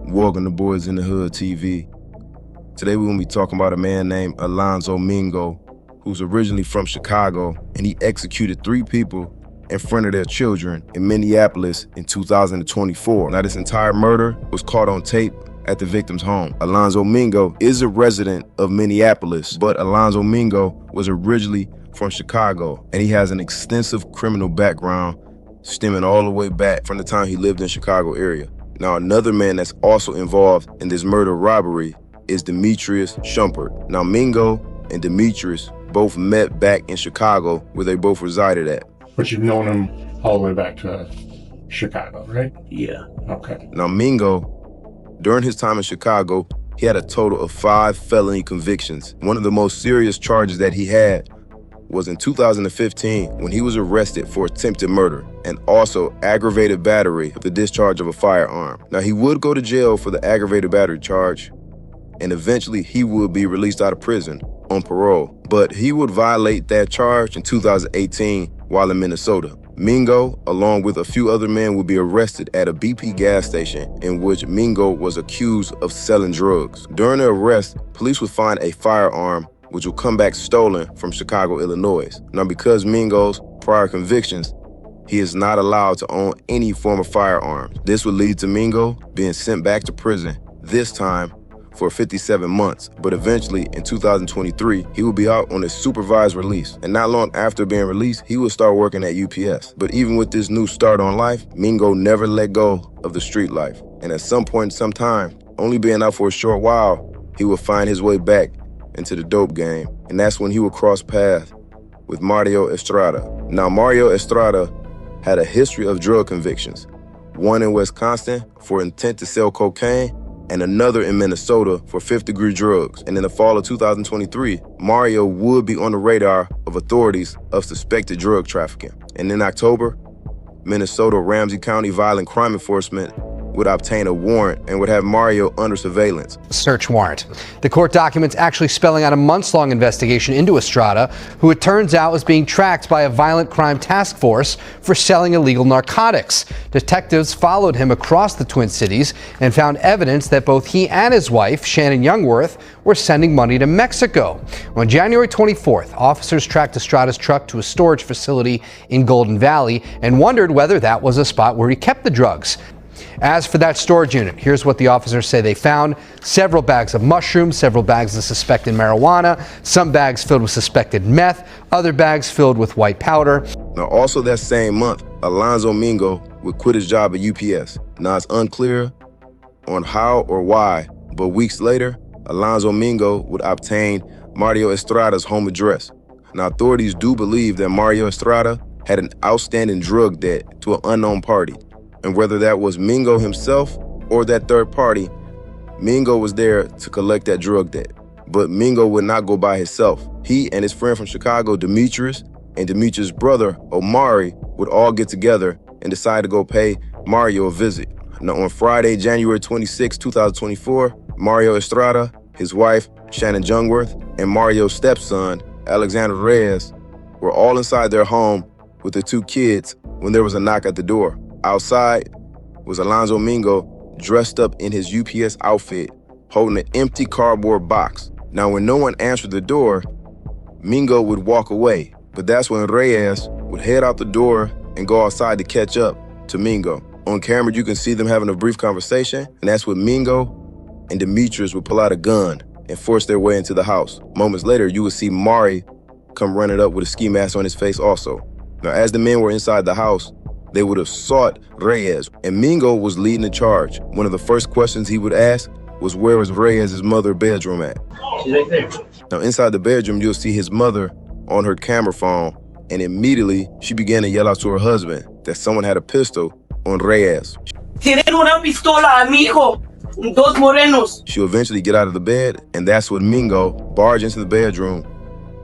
Welcome to Boys in the Hood TV. Today we're going to be talking about a man named Alonzo Mingo, who's originally from Chicago, and he executed 3 people in front of their children in Minneapolis in 2024. Now, this entire murder was caught on tape at the victim's home. Alonzo Mingo is a resident of Minneapolis, but Alonzo Mingo was originally from Chicago, and he has an extensive criminal background stemming all the way back from the time he lived in Chicago area. Now, another man that's also involved in this murder robbery is Demetrius Shumpert. Now, Mingo and Demetrius both met back in Chicago, where they both resided at. But you've known him all the way back to Chicago, right? Yeah. Okay. Now, Mingo, during his time in Chicago, he had a total of 5 felony convictions. One of the most serious charges that he had was in 2015 when he was arrested for attempted murder and also aggravated battery with the discharge of a firearm. Now, he would go to jail for the aggravated battery charge, and eventually he would be released out of prison on parole. But he would violate that charge in 2018 while in Minnesota. Mingo, along with a few other men, would be arrested at a BP gas station in which Mingo was accused of selling drugs. During the arrest, police would find a firearm which will come back stolen from Chicago, Illinois. Now, because Mingo's prior convictions, he is not allowed to own any form of firearms. This would lead to Mingo being sent back to prison, this time for 57 months. But eventually, in 2023, he would be out on a supervised release. And not long after being released, he would start working at UPS. But even with this new start on life, Mingo never let go of the street life. And at some point in some time, only being out for a short while, he would find his way back into the dope game. And that's when he would cross paths with Mario Estrada. Now, Mario Estrada had a history of drug convictions, one in Wisconsin for intent to sell cocaine, and another in Minnesota for 5th-degree drugs. And in the fall of 2023, Mario would be on the radar of authorities of suspected drug trafficking. And in October, Minnesota Ramsey County Violent Crime Enforcement would obtain a warrant and would have Mario under surveillance. Search warrant. The court documents actually spelling out a months-long investigation into Estrada, who it turns out was being tracked by a violent crime task force for selling illegal narcotics. Detectives followed him across the Twin Cities and found evidence that both he and his wife, Shannon Youngworth, were sending money to Mexico. On January 24th, officers tracked Estrada's truck to a storage facility in Golden Valley and wondered whether that was a spot where he kept the drugs. As for that storage unit, here's what the officers say they found. Several bags of mushrooms, several bags of suspected marijuana, some bags filled with suspected meth, other bags filled with white powder. Now, also that same month, Alonzo Mingo would quit his job at UPS. Now, it's unclear on how or why, but weeks later, Alonzo Mingo would obtain Mario Estrada's home address. Now, authorities do believe that Mario Estrada had an outstanding drug debt to an unknown party. And whether that was Mingo himself or that third party, Mingo was there to collect that drug debt. But Mingo would not go by himself. He and his friend from Chicago, Demetrius, and Demetrius' brother, Omari, would all get together and decide to go pay Mario a visit. Now, on Friday, January 26, 2024, Mario Estrada, his wife, Shannon Youngworth, and Mario's stepson, Alexander Reyes, were all inside their home with the 2 kids when there was a knock at the door. Outside was Alonzo Mingo dressed up in his UPS outfit, holding an empty cardboard box. Now, when no one answered the door, Mingo would walk away. But that's when Reyes would head out the door and go outside to catch up to Mingo. On camera, you can see them having a brief conversation, and that's when Mingo and Demetrius would pull out a gun and force their way into the house. Moments later, you would see Mari come running up with a ski mask on his face also. Now, as the men were inside the house, they would have sought Reyes, and Mingo was leading the charge. One of the first questions he would ask was, where was Reyes' mother's bedroom at? She's right there. Now, inside the bedroom, you'll see his mother on her camera phone, and immediately she began to yell out to her husband that someone had a pistol on Reyes. Tienen una pistola a mi hijo, dos morenos. She'll eventually get out of the bed, and that's when Mingo barged into the bedroom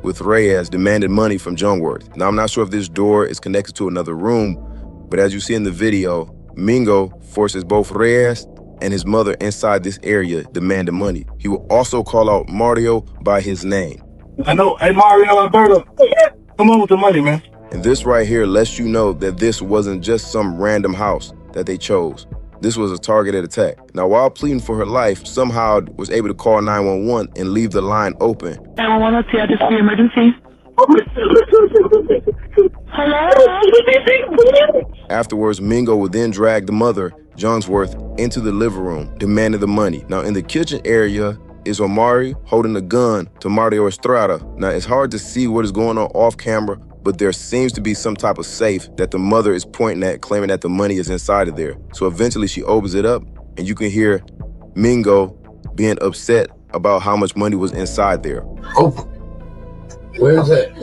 with Reyes, demanding money from Youngworth. Now, I'm not sure if this door is connected to another room, but as you see in the video, Mingo forces both Reyes and his mother inside this area, demanding money. He will also call out Mario by his name. I know. Hey, Mario, Alberto, come on with the money, man. And this right here lets you know that this wasn't just some random house that they chose. This was a targeted attack. Now, while pleading for her life, somehow was able to call 911 and leave the line open. 911, let's see, I just see emergency. Hello? Afterwards, Mingo would then drag the mother, Jonesworth, into the living room, demanding the money. Now, in the kitchen area is Omari holding a gun to Mario Estrada. Now, it's hard to see what is going on off camera, but there seems to be some type of safe that the mother is pointing at, claiming that the money is inside of there. So eventually she opens it up, and you can hear Mingo being upset about how much money was inside there. Open. Where is that?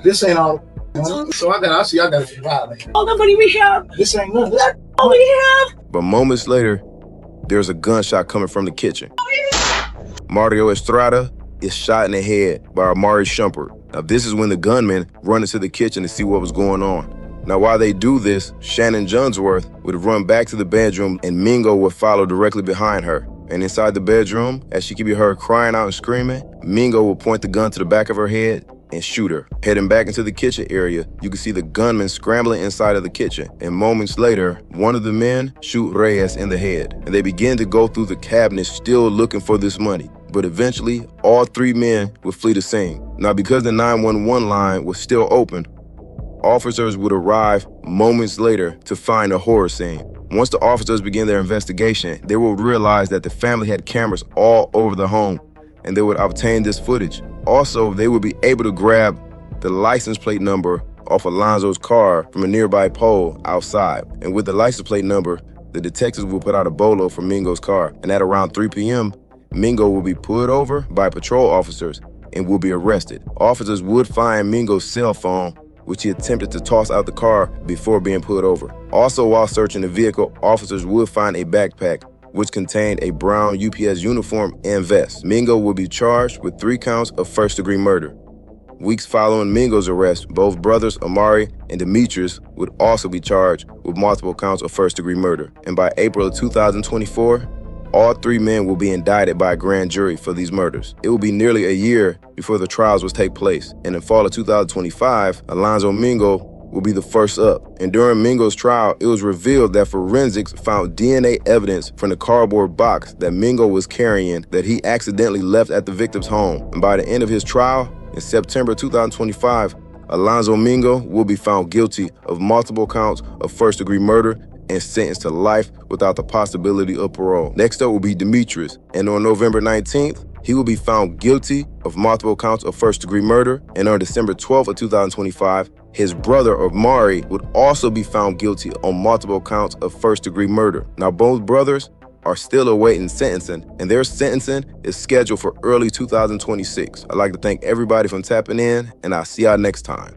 This ain't all. So I gotta survive. All the money we have. This ain't nothing. All we have. But moments later, there's a gunshot coming from the kitchen. Mario Estrada is shot in the head by Amari Shumpert. Now, this is when the gunmen run into the kitchen to see what was going on. Now, while they do this, Shannon Jonesworth would run back to the bedroom and Mingo would follow directly behind her. And inside the bedroom, as she could be heard crying out and screaming, Mingo would point the gun to the back of her head and shoot her. Heading back into the kitchen area, you can see the gunman scrambling inside of the kitchen. And moments later, one of the men shoot Reyes in the head. And they begin to go through the cabinet still looking for this money. But eventually, all three men would flee the scene. Now, because the 911 line was still open, officers would arrive moments later to find a horror scene. Once the officers begin their investigation, they will realize that the family had cameras all over the home, and they would obtain this footage. Also, they would be able to grab the license plate number off Alonzo's car from a nearby pole outside. And with the license plate number, the detectives will put out a bolo for Mingo's car. And at around 3 p.m., Mingo will be pulled over by patrol officers and will be arrested. Officers would find Mingo's cell phone, which he attempted to toss out the car before being pulled over. Also, while searching the vehicle, officers would find a backpack which contained a brown UPS uniform and vest. Mingo would be charged with 3 counts of first-degree murder. Weeks following Mingo's arrest, both brothers Amari and Demetrius would also be charged with multiple counts of first-degree murder. And by April of 2024, all 3 men will be indicted by a grand jury for these murders. It will be nearly a year before the trials will take place. And in fall of 2025, Alonzo Mingo will be the first up. And during Mingo's trial, it was revealed that forensics found DNA evidence from the cardboard box that Mingo was carrying that he accidentally left at the victim's home. And by the end of his trial, in September 2025, Alonzo Mingo will be found guilty of multiple counts of first-degree murder and sentenced to life without the possibility of parole. Next up will be Demetrius, and on November 19th, he will be found guilty of multiple counts of first-degree murder, and on December 12th of 2025, his brother Omari would also be found guilty on multiple counts of first-degree murder. Now, both brothers are still awaiting sentencing, and their sentencing is scheduled for early 2026. I'd like to thank everybody for tapping in, and I'll see y'all next time.